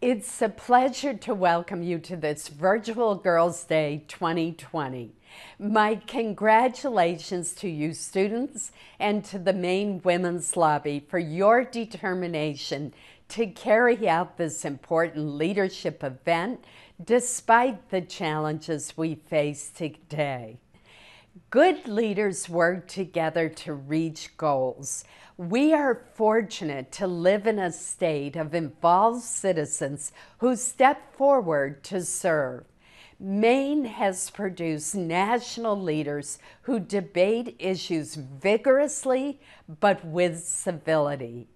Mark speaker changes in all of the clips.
Speaker 1: It's a pleasure to welcome you to this Virtual Girls' Day 2020. My congratulations to you students and to the Maine Women's Lobby for your determination to carry out this important leadership event despite the challenges we face today. Good leaders work together to reach goals. We are fortunate to live in a state of involved citizens who step forward to serve. Maine has produced national leaders who debate issues vigorously but with civility.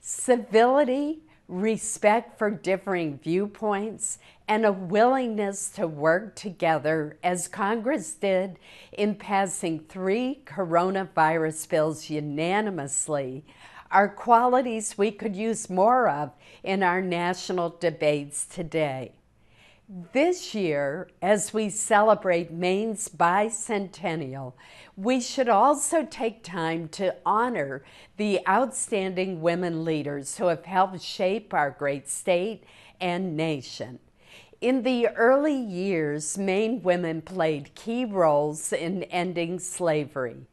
Speaker 1: Civility, respect for differing viewpoints, and a willingness to work together, as Congress did in passing 3 coronavirus bills unanimously, are qualities we could use more of in our national debates today. This year, as we celebrate Maine's bicentennial, we should also take time to honor the outstanding women leaders who have helped shape our great state and nation. In the early years, Maine women played key roles in ending slavery.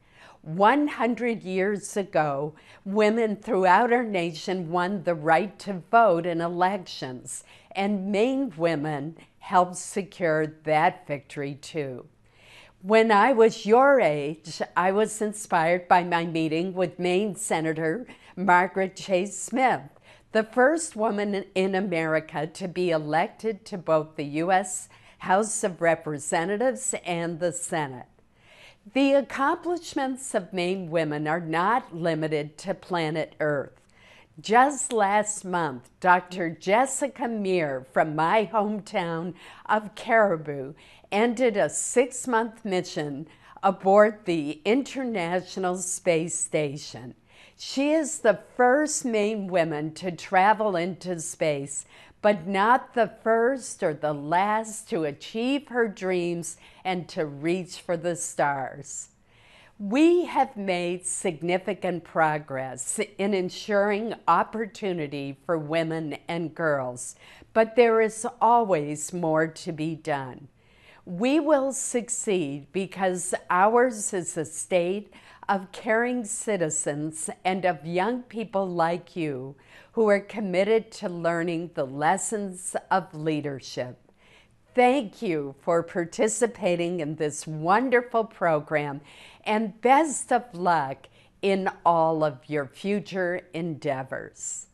Speaker 1: 100 years ago, women throughout our nation won the right to vote in elections, and Maine women helped secure that victory too. When I was your age, I was inspired by my meeting with Maine Senator Margaret Chase Smith, the first woman in America to be elected to both the U.S. House of Representatives and the Senate. The accomplishments of Maine women are not limited to planet Earth. Just last month, Dr. Jessica Meir from my hometown of Caribou ended a 6-month mission aboard the International Space Station. She is the first Maine woman to travel into space, but not the first or the last to achieve her dreams and to reach for the stars. We have made significant progress in ensuring opportunity for women and girls, but there is always more to be done. We will succeed because ours is a state of caring citizens and of young people like you who are committed to learning the lessons of leadership. Thank you for participating in this wonderful program, and best of luck in all of your future endeavors.